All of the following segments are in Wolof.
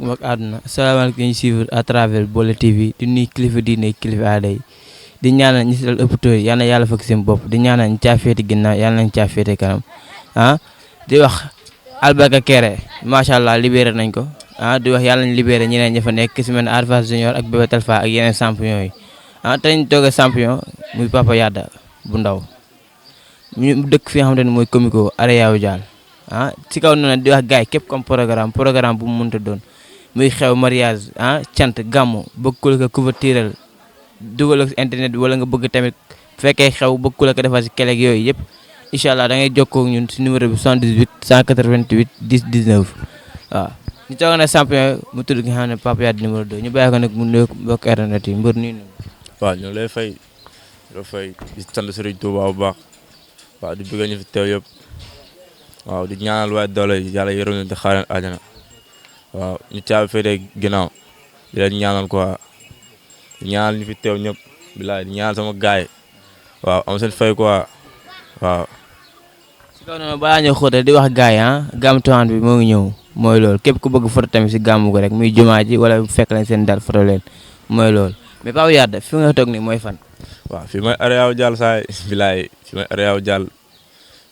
ak àdduna asalaamaaleykum ñu suivre à travers Bolle TV di nuyu kilifa diine kilifa aada yi di ñaanal ñi si dal hôpitaux yi yal na yàlla fekk seen bopp di ñaanal ñu caafeeti ginnaaw yàlla nañ caafeeti kanam di wax Albarka Kéré macha allah libéré nañ ko di wax yàlla nañ libéré ñeneen ña fa nekk ki si mel ne Arfa Junior ak Bébé Talfa ak yeneen champion yi te ñu toog a champion muy Papa Yada bu ndaw ñu dëkk fi nga xamante ne mooy comico Areyaw Dial si kaw noonu di wax gars yi képp comme programme bu mu mënta doon muy xew mariage cant gàmmu bëgg ku la ko couvertural dugal ak internet bi wala nga bëgg tamit fekkee xew bëgg ku la ko defal si keleeg yooyu yëpp incha allah da ngay jokkoo ak ñun si numéro bi 78 188 10 19 waaw ñu toogoon na champion mu tudd nga xam ne Papa Yada numéro 2 ñu bàyyi ko nag mu nuyoog mbokk internet yi mbër nii noonu. waaw ñu lay fay di sant Serigne Touba bu baax waaw di bëgg ñu fi teew yëpp waaw di ñaanal waaye doole yi yàlla yërëm leen di xaaral àjjana waaw ñu caabi féetee ginnaaw di leen ñaanal quoi di ñaanal ñu fi teew ñëpp bilaay di ñaanal sama gaay waaw am seen fay quoi waaw. si kaw noonu balaa ñëw xóotal di wax gaay gàmmu Tiwaawan bi moo ngi ñëw mooy loolu képp ku bëgg photo tamit si gàmmu ko rek muy jumaa ji wala fekk leen seen dal photo leen mooy loolu mais Papa Yada fi nga toog nii mooy fan. waaw fi may Areyaw Dial saay bilaay fi may Areyaw Dial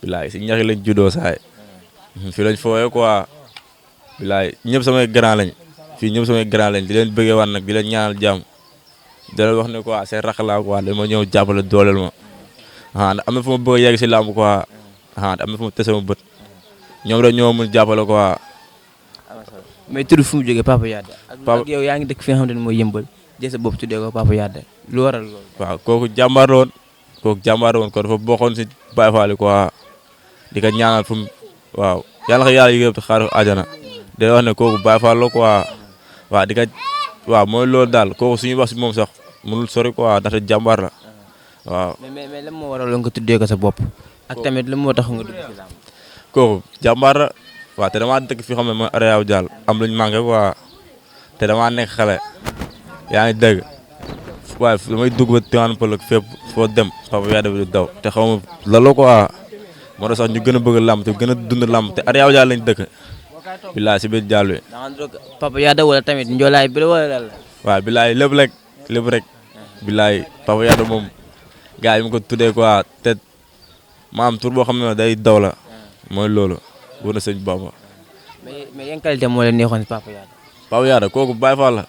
bilaay si ñax lañ juddoo saay fi lañ fooyee quoi bilaay ñëpp samay grand lañ fii ñëpp samay grand lañ di leen bëggee wan nag di leen ñaanal jàmm di leen wax ne quoi seen rakk laa quoi dama ñëw jàppale dooleel ma am na fu ma bëgg a yegg si làmb quoi am na fu ma tese ma bët ñoom rek ñoo mun jàppale quoi. mais tur fu mu jógee Papa Yada. ak yow yaa ngi dëkk fi nga xamante ne mooy yëmbal jël sa bopp tuddee ko Papa Yada lu waral loolu. waaw kooku jàmbaar la woon ko dafa bokkoon si Baye Fall quoi di ko ñaanal fu mu waaw yàlla yàlla yëpp xaaru àjjana day wax ne kooku Baye Fall la quoi waaw di ko waaw mooy loolu daal kooku suñuy wax si moom sax mënul sori quoi ndaxte jàmbaar la waaw. mais lan moo waral nga tuddee ko sa bopp. ak tamit lan moo tax nga dugg ci làmb. kooku jàmbaar la waaw te damaa dëkk fi xam ne mooy Areyaw Dial am luñ manqué quoi te damaa nekk xale yaa ngi dégg waaye damay dugg ba Tivaouane Peulh fépp foo dem Papa Yada bi du daw te xaw ma la la quoi moo tax sax ñu gën a bëgg làmb te gën a dund làmb te Areyaw Dial lañ dëkk bilaay si biir Dial bi. Papa Yada wala tamit njoolaay bi la wala lan la. waaw bilaay lépp rek bilaay Papa Yada moom gars yi mu ko tuddee quoi te maam tur boo xam ne day daw la mooy loolu wër na sëñ Bamba. mais yan qualité moo leen neexoon si Papa Yada. Papa Yada kooku Baye Fall la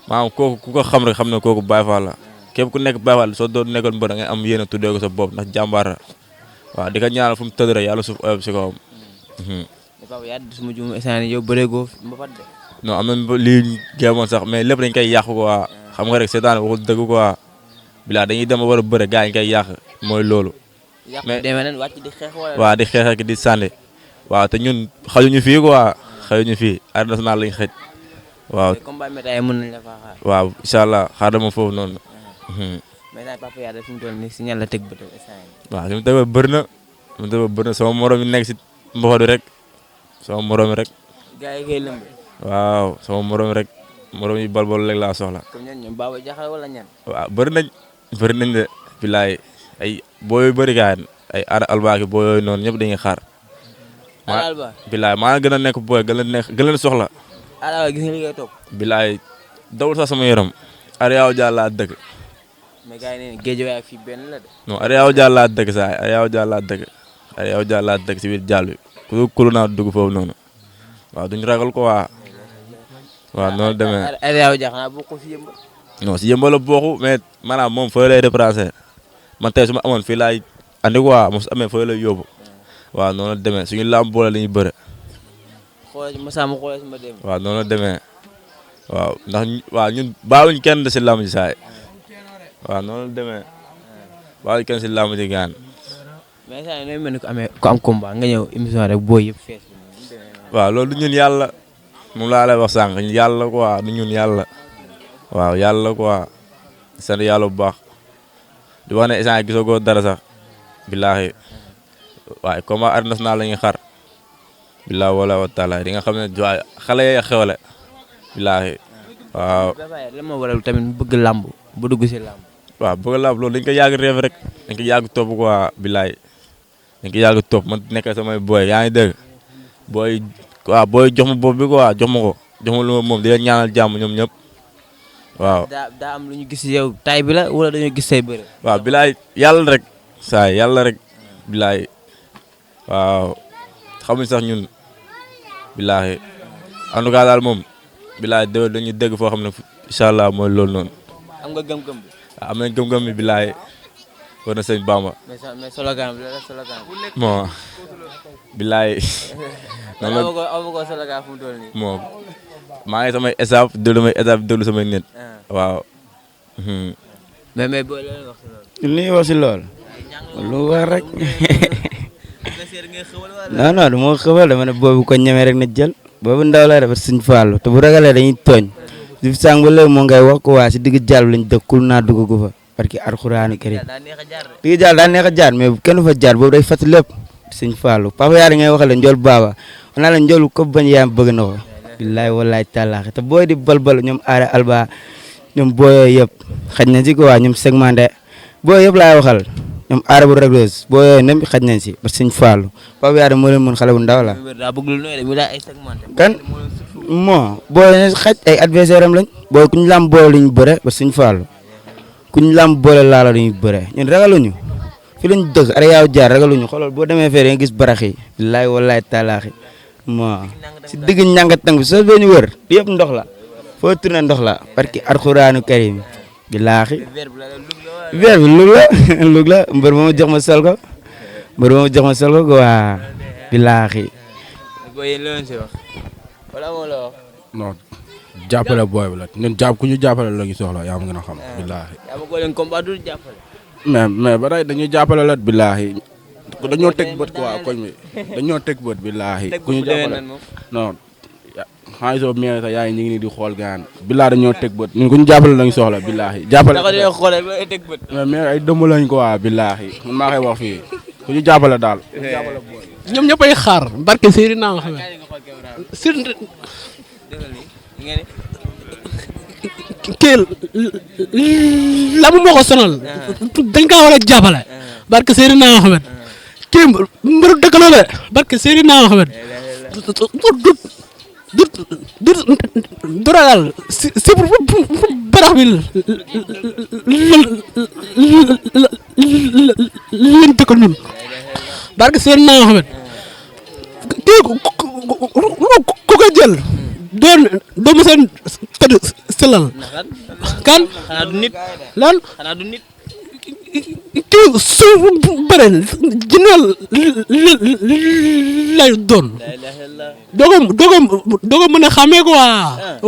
maanaam kooku ku ko xam rek xam ne kooku Baye Fall la képp ku nekk Baye Fall soo doon nekkoon mbër da ngay am yéen a tuddee ko sa bopp ndax jàmbaar la waaw di ko ñaanal fu mu tëdd rek yàlla suuf oyof si kawam. mais Papa Yada su ma juum instant yow bëreegoo mbapat de. non am na lii géemoon sax mais lépp dañ koy yàq quoi xam nga rek seetaan waxul dëgg quoi bilaa dañuy dem ba war a bëre gars yi ñu koy yàq mooy loolu. mais demee nañ wàcc di xeex wala. waaw di xeex ak di sànni waaw te ñun xajuñu fii quoi xajuñu fii arène nationale lañ xëj. waaw combat médaille mën nañ la faa xaar. waaw incha allah xaar dama foofu noonu. mais daal Papa Yada fi mu toll nii si ñan la teg bëtal instant yii. waaw li mu teg bëri na sama morom yi nekk si mboxo bi rek sama morom yi rek. gars yi koy lëmb. waaw sama morom yi rek morom yi balbal rek laa soxla. comme ñan ñoom Baba Jaxal wala ñan. waaw bëri nañ de bilaay ay boo yooyu bëri gars ay aada albaaki boo yooyu noonu ñëpp dañuy xaar. bilaay maa gën a nekk booy gën leen soxla. gis nga li ngay topp. bilaay dawul sax sama yaram Areyaw Dial laa dëkk. mais gars yi nee nañ géej waaye fii benn la de. non Areyaw Dial laa dëkk saa Areyaw Dial laa dëkk si biir Dial bi ku naa dugg foofu noonu waaw duñ ragal ko waaw noonu demee. Areyaw Dial xanaa bokkul si yëmbal. non si yëmbal la bokku mais maanaam moom fooy lay déplacé man tey su ma amoon fii laay andi quoi moom su amee fooy lay yóbbu waaw noonu demee suñu lamb boole la ñuy bëre. xoolal ma sàmm xoolal si ma dem. waaw noonu demee waaw ndax waaw ñun baawuñ kenn si lamb ji saay waaw noonu demee baawuñ kenn si lamb ji gaan. mais saa yi nooy mel ni ku am combat nga ñëw émission rek booy yëpp fees. waaw loolu du ñun yàlla moom laa lay wax sànq yàlla quoi du ñun yàlla waaw yàlla quoi sant yàlla bu baax di wax ne instant gisoo ko dara sax billaahi waaye combat arène nationale la ñuy xar billaahi wala wa taala di nga xam ne waaye xale yi xewle billaahi waaw. lan moo waral tamit mu bëgg làmb bu dugg si làmb. waaw bëgg làmb loolu dañ ko yàgg réew rek dañ ko yàgg topp quoi billaahi dañ ko yàgg topp man nekk samay booy yaa ngi dégg booy waaw booy jox ma bopp bi quoi jox ma ko jox ma lu ma moom di leen ñaanal jàmm ñoom ñëpp waaw. daa am lu ñu gis yow taay bi la wala dañoo gis say bëre. waaw bilaay yàlla rek saa yàlla rek bilaay waaw xamuñ sax ñun bilaay en tout cas daal moom bilaay dañuy dégg foo xam ne incha allah mooy loolu noonu. am nga gëm-gëm bi. waaw am nañ gëm-gëm bi bilaay war na sëñ Bamba. mais slogan bi la slogan bi. bon bilaay. nan la ko slogan fu mu toll nii. bon maa ngi samay étape déglu samay nit. waaw. mais booy loolu wax si loolu. li ñuy wax si loolu. lu war rek. non du ma xëbal dama ne boobu ko ñemee rek na jël. boobu ndaw la dafa suñ fàllu te bu ragalee dañuy tooñ. di sàng ba léegi moo ngay wax ko waa si digg jàll lañ dëkkul naa dugg ko fa parce que alxuraanu karim digg jàll daa neex a jaar mais kenn fa jaar boobu day fàtt lépp suñ fàllu papa yaa ngay waxale njool baaba naa la njool ko bañ yaam bëgg na ko billaay wallaay tàllaaxe te booy di balbal ñoom aare alba ñoom booyoo yëpp xaj nañ si ko waa ñoom segmenté booy yëpp laay waxal ñoom aare bu régleuse booyoo nem xaj nañ si parce que suñ fàllu papa yaa moo leen mën xale bu ndaw la kan moo booy xaj ay adversaire am lañ booy kuñ lam boole luñ bëre ba suñ fàllu kuñ lam boole laala luñu bëre ñun ragaluñu fi lañ dëkk ara yaaw jaar ragaluñu xoolal boo demee fee nga gis barax yi billaay wallaay taalaaxi moo si digg ñàngatang bi soo ñu wër di yëpp ndox la foo tourné ndox la parce que alxuraanu karim billaahi verre bi lug la mbër ma jox ma sol ko waa billaahi non jàppale booy bi la ñun ku ñu jàppale la ñu soxla yaa ma gën a xam. billaahi mais ba tey dañuy jàppale la billaahi dañoo teg bët quoi koñ bi dañoo teg bët billaahi ku ñu jàppale non xaalis boobu mii sax yaa ngi ñu ngi nii di xool gaan billaahi dañoo teg bët ñun ku ñu jàppale la ñu soxla billaahi jàppale mais ay dëmm lañ quoi billaahi man maa koy wax fii ku ñu jàppale daal. ñoom ñëppay xaar barke Seydina Muhammad kii la mu moo ko sonal dañ kaa war a jàppale barke Seydina Muhammad kii mbëru dëkk la de barke Seydina Muhammad du ragal si barax bi lañ dëkk ñun barke Seydina Muhammad kii ku ko jël doo mos a tëdd selal kan xanaa du nit lan xanaa du nit kii suuf bëre jineel lay doon doo ko mën a xàmmee quoi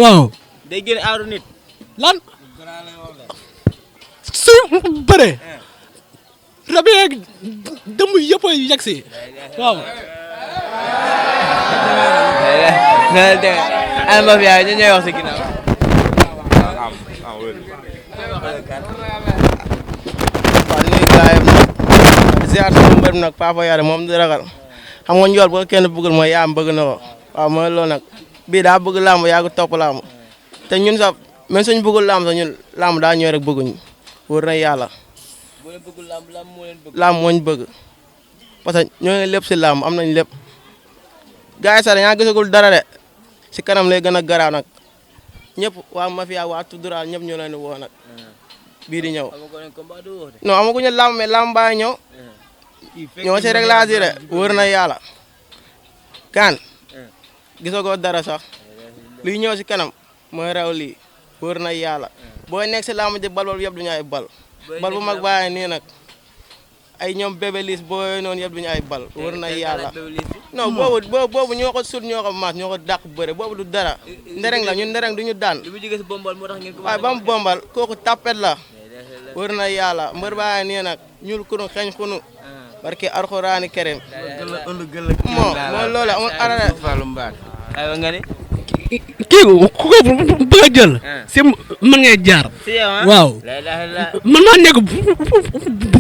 waaw day génn aaru nit lan suuf bëre rabi yeeg dëmm yëpp a yegg si waaw ay mafia ñu ñooy wax si ginnaaw waaw di nuyu gars yi nag ziar sama mbër mi nag Papa Yade moom di ragal xam nga njool boo kenn bëggul mooy yaam bëgg na ko waaw mooy loolu nag bii daa bëgg làmb yaa ngi topp làmb te ñun sax même suñ bëggul làmb sax ñun làmb daa ñëw rek bëgguñ wóor na yàlla làmb moo ñu bëgg parce que ñoo ngi lépp si làmb am nañ lépp gars yi sax dañaa gisagul dara de si kanam lay gën a garaaw nag ñëpp waa mafia waa tudduraal ñëpp ñoo leen di woo nag bii di ñëw non amaguñu làmb mais làmb baa ñëw ñoo si réglage yi de wóor na yàlla kan gisagoo dara sax luy ñëw si kanam mooy raw lii wóor na yàlla booy nekk si làmb ji bal yëpp duñu ay bal bu mag bàyyi nii nag ay ñoom bébé lis booy noonu yëpp duñu ay bal wóor na yàlla non boobu ñoo ko sut ñoo ko maas ñoo ko dàq bëre boobu du dara ndereng la ñun ndereng duñu daan waaye ba mu bombal kooku tapet la wóor na yàlla mbër bàyyi nii nag ñuul kunu xeeñ kunu barke alxuraani karim moo mooy loolu amul arare aywa nga ne kii ku ko bëgg a jël si mën ngay jaar waaw man maa nekk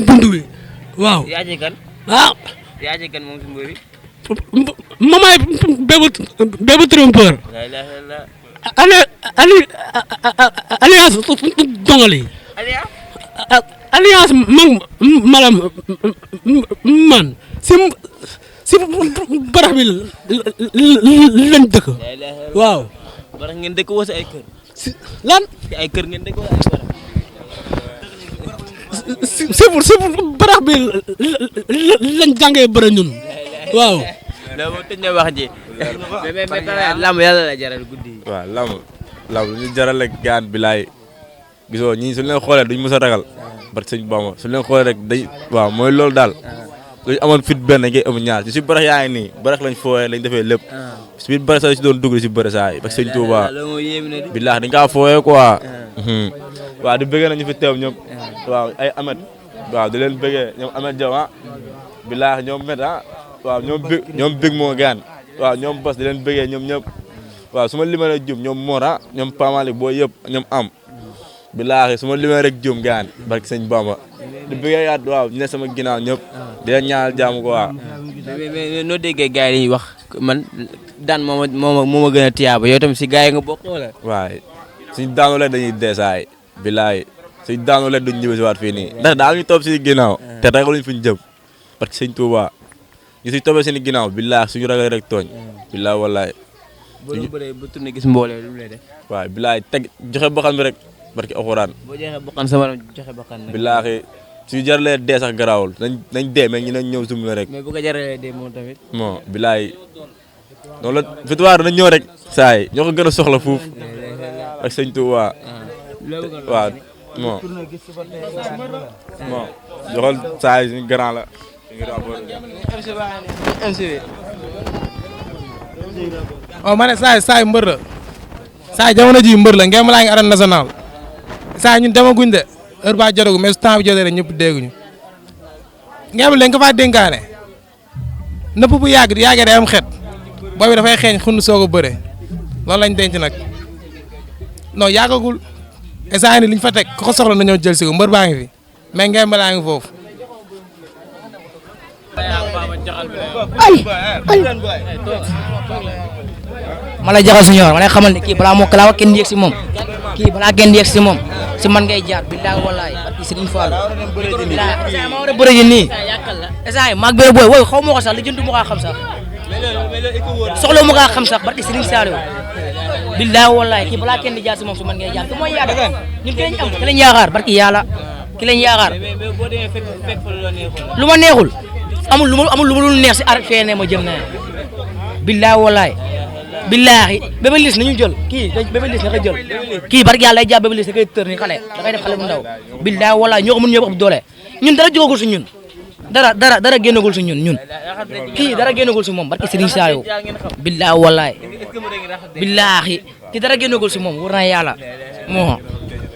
buntu bi waaw yaa ci kan moom si mbër yi mamaay bébu trompeur alliance dongali alliance malam man si barax bi lañ dëkk waaw barax ngeen dëkk woo si ay kër. lan si ay kër ngeen dëkk woo ay barax. c'est pour barax bi lañ jàngee bëre ñun waaw. loolu moom tëj na wax ji. mais lamb yàlla la jaral guddi yi. waaw lamb lu ñu jaral rek gaan bilaay gisoo ñii suñu leen xoolee duñ mës a ragal parce que sëñ Bamba suñu leen xoolee rek day waaw mooy loolu daal luñu amoon fit benn ngay am ñaar si barax yaa ngi nii barax lañ fooyee lañ defee lépp si biir barax sax si doon dugg si bëre saa yi parce que sëñ Touba bilaay dañ kaa fooyee quoi waaw di bëggee na ñu fi teew ñoom waaw ay amet waaw di leen bëggee ñoom amet Diaw bilaay ñoom met waaw ñoom bég moo gaan waaw ñoom bas di leen bëggee ñoom ñëpp waaw su ma limee rek jum ñoom Mora ñoom Pamali boo yëpp ñoom am bilaahi su ma limee rek jum gaan barki sëñ Bamba di bëggee yaat waaw ñu ne sama ginnaaw ñëpp di leen ñaanal jàmm ko waaw mais noo déggee gars yi dañuy wax man daan moo ma gën a tiyaaba yow tamit si gars yi nga bokk wala. waaye suñ daanoo leen dañuy deesaay bilaahi suñ daanoo leen duñ ñibbi si waat fii nii ndax daal ñu topp si ginnaaw te ragaluñ fuñ jëm parce que sëñ Touba ñu suñ toppee seen ginnaaw bilaahi suñu ragal rek tooñ bilaahi wallahi boo doon bëree ba tourné gis mbooloo lu mu lay def. waaw bilaahi teg joxe bakkan bi rek barki alxuraan. boo joxe bakkan sama joxe bakkan nag. bilaahi su jaralee dee sax garaawul nañ dee mais ñu nañ ñëw sum rek. mais bu ko jaralee dee moom tamit. bon bilaahi noonu la victoire nañ ñëw rek. saa yi ñoo ko gën a soxla fuuf ak sëñ Touba. waaw bon joxal saa yi suñu grand la. oh ma ne saa yi mbër la saa yi jamono ji mbër la ngeen ma laa ngi arène nationale saa ñun demaguñ de heure ba jotagu mais su temps bi jotee rek ñëpp dégguñu ngeen ma leen ko faa dénkaane nëpp bu yàggee day am xet boobu dafay xeeñ xund soog a bëre loolu lañ denc nag non yàggagul instant ni liñ fa teg ko soxla na ñëw jël si ko mbër baa ngi fi mais ngeen ma laa ngi foofu. ma lay jaxal suñu ma lay xamal ne kii balaa moo kalaawa kenn di yegg si moom kii balaa kenn di yegg si moom si man ngay jaar billahi wallahi barki Serigne Fall billahi ma war a bëre ji nii instant maag benn booy woy xaw ma ko sax li jëndu ma kaa xam sax soxla ma kaa xam sax barki Serigne Saliou billahi wallahi kii balaa kenn di jaar si moom si man ngay jaar te mooy yaakaar ñun ki lañ am ki lañ yaakaar barki yàlla ki lañ yaakaar lu ma neexul amul lu ma dul neex si arrêt fee ne ma jëm na billahi wallahi billahi Bébé Liss nañu jël kii Bébé Liss na ko jël kii barki yàlla day jàpp Bébé Liss da koy tër ni xale da koy def xale bu ndaw billahi wallahi ñoo ko mën ñëpp ëpp doole ñun dara jógagul si ñun dara génnagul si ñun kii dara génnagul si moom barki Serigne Saliou billahi wallahi billahi kii dara génnagul si moom war na yàlla moo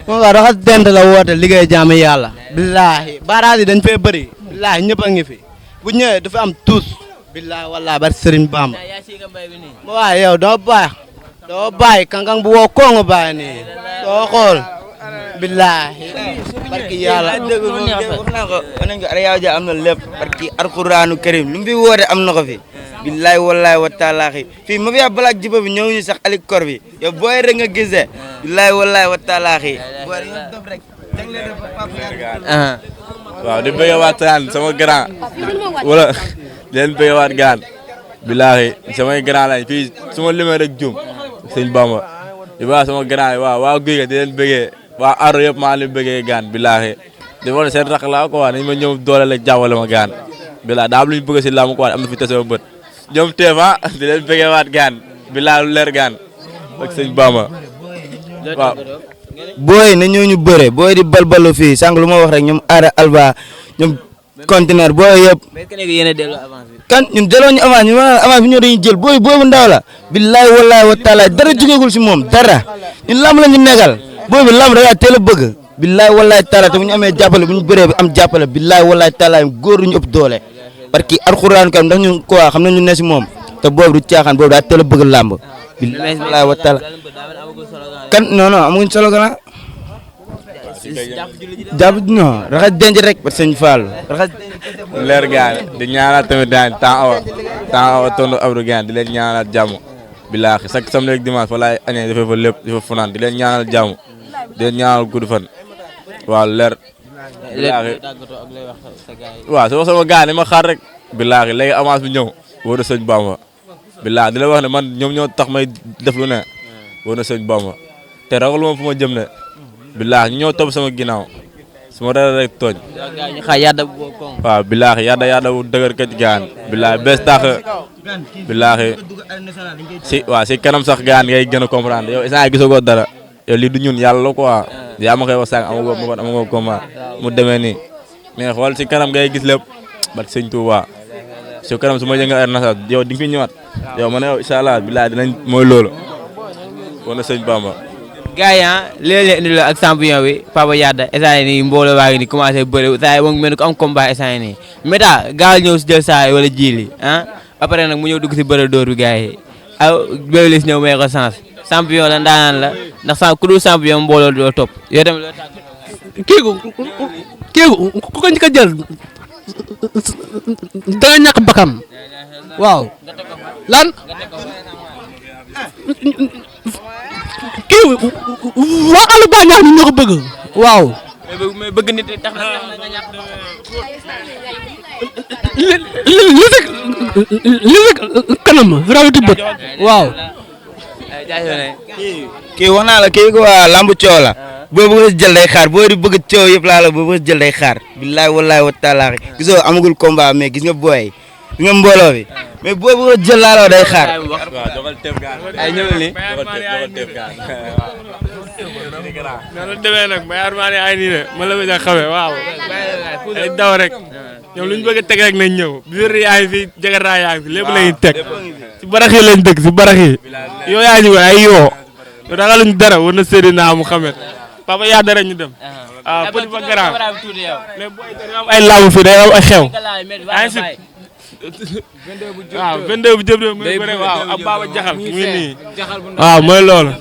waaw raxas dent la woote liggéey jaamu yàlla billahi barage yi dañ fee bëri billahi ñëpp a ngi fi bu ñëwee dafa am tous billahi wallahi bar Serigne Bamba waaw yow doo bàyyi kankang bu woo koo nga bàyyi nii doo xool billahi barki yàlla nañ ko Ariyaw Dia am na lépp barki alquranu karim lu mu fi woote am na ko fi billahi wallahi wa taalaahi fii ma fi balak jiba bi ñëw ñu sax alik kor bi yow booy rek nga gisee billahi wallahi wa taalaahi waaw di bëgg waat gaan sama grand wala di leen bëgg waat gaan bilaahi samay grand lañ fii su ma limee rek jum sëñ Bamba di baax sama grand yi waaw waa guy ga di leen bëggee waa aro yëpp maa leen bëggee gaan bilaahi di wax seen rakk laa ko waa nañ ma ñëw doole la jàppale ma gaan bilaahi daa am lu ñu bëgg si laamu ko waa am na fi tase ma bët ñoom teefa di leen bëggee waat gaan bilaahi lu leer gaan ak sëñ Bamba waaw booy na ñooñu bëre booy di balbalu fii sànq lu ma wax rek ñoom Aada Alba ñoom conteneur booy yëpp kan ñun delloo ñu avance ñu avance bi ñoo dañuy jël booy bu ndaw la billahi wallahi wa taala dara jógegul si moom dara ñun lamb la ñu nekkal booy bi lamb da teel a bëgg billahi wallahi taala te bu ñu amee jàppale bu ñu bëree bi am jàppale billahi wallahi taala góor ñu ëpp doole parce que alxuraan kam ndax ñun quoi xam na ñu ne si moom te boobu du caaxaan boobu daa teel a bëgg lamb billahi wallahi wa taala kan non amuñ solo gana jàpp non raxas denc rek parce que sëñ Fall raxas leer gaan di ñaanal tamit daan temps awa tondu abdou gaan di leen ñaanal jàmm bilaahi chaque samedi ak dimanche fa laay añee dafay fa lépp di fa funaan di leen ñaanal jàmm di leen ñaanal gudd fan waaw leer bilaahi waaw soo sama gaan ma xaar rek bilaahi léegi avance bi ñëw wóor na sëñ Bamba bilaahi di la wax ne man ñoom ñoo tax may def lu ne wóor na sëñ Bamba te ragal moom fu ma jëm ne billaahi ñoo topp sama ginnaaw su ma dara rek tooñ ñu xaar yàlla bu ko waaw billaahi yàlla bu dëgër kët gaan billaahi bees tax billaahi si kanam sax gaan ngay gën a comprendre yow instant gisagoo dara yow lii du ñun yàlla la quoi yaa ma koy wax sànq amagoo combat mu demee nii mais xool si kanam ngay gis lépp bat sëñ Touba si kanam su ma yëngal Arène Nationale yow di nga fi ñëwaat yow ma ne yow incha allah billaahi dinañ mooy loolu woon na sëñ Bamba. gars yi léeg-léeg indi la ak champion bi Papa Yada instant nii mbooloo waa ngi nii commencé bëri saa yi moom mel ni ko am combat instant nii Méta gaal ñëw si jël saa yi wala jiili après nag mu ñëw dugg si bëre dóor bi gars yi Bébé Liss ñëw may ko sens champion la ndaanaan la ndax ku dul champion mbooloo doo topp yow tamit loo tax kii ku ko njëkk a jël da nga ñàkk bakam waaw lan kii waa àll ba ñaax ñu ñoo ko bëgg waaw mais bëgg nit tax na nga ñàkk li rek kanam rawati bët waaw kii wax naa la kii ko waa lamb coow la boo bëgg a jël day xaar boo di bëgg coow yëpp laa la boo bëgg a jël day xaar billahi wallahi wa taala gisoo amagul combat mais gis nga booy gis nga mbooloo bi mais boo bëgg a jël laa la day xaar jogal teef gaan ay ñëwal ni jogal teef gaan noonu la demee nag Mbaye Armane ay nii de ma la bëgg a xamee waaw ay daw rek ñoom lu ñu bëgg a teg rek nañ ñëw biir yaa ngi fi jagara yaa ngi fi lépp lañuy teg si barax yi lañ dëkk si barax yi yoo yaa ñu ay yoo yow da nga luñ dara war na Seydina Muhammad Papa Yada rek ñu dem waaw petit ba grand mais booy am ay laamu fii day am ay xew yaa ngi si waaw 22 bu jëm muy bëre waaw ab Baba Jaxal muy nii waaw mooy loolu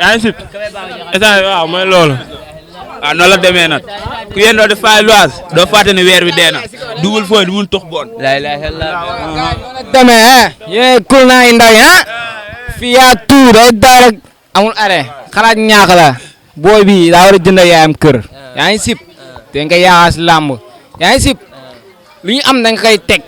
yaa ngi si waaw mooy loolu waaw noonu la demee nag ku yéen doo def fay loise doo fàtte ne weer bi dee na duwul fooy duwul tox boon la ilaha illallah demee yee kul naa ndaw yi fii yaa tuur day daal rek amul arrêt xalaat ñaax la booy bi daa war a jënd yaayam kër yaa ngi sip te nga yaakaar si làmb yaa ngi sip lu ñu am da nga koy teg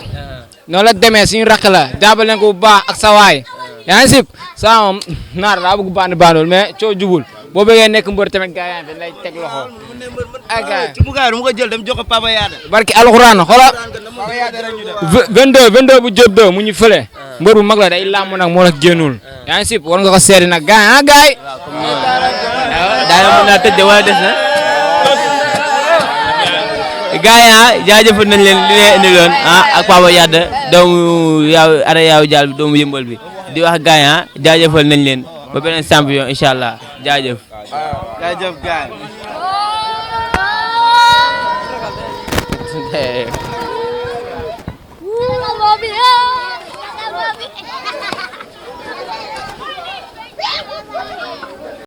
noonu la demee suñu rakk la jàppale leen ko bu baax ak sa waay yaa ngi sip saa moom naar daa bëgg bandool mais coo jubul boo bëggee nekk mbër tamit gars yi dañ lay teg loxo ak gars ci mu gaay du ma ko jël dem jox ko Papa Yada barki alxuraan xoolal 22 bu jëb doo mu ñu fële mbër bu mag la day làmb nag moo la génnul yaa ngi sip war nga ko seeti nag gars yi daana mën naa tëj wala des na gars yi jaajëfal nañ leen li leen indi loon ak Papa Yada doomu yaaw jaal bi doomu yëmbal bi di wax gars yi jaajëfal nañ leen ba beneen champion incha allah jaajëf gaay Bobby.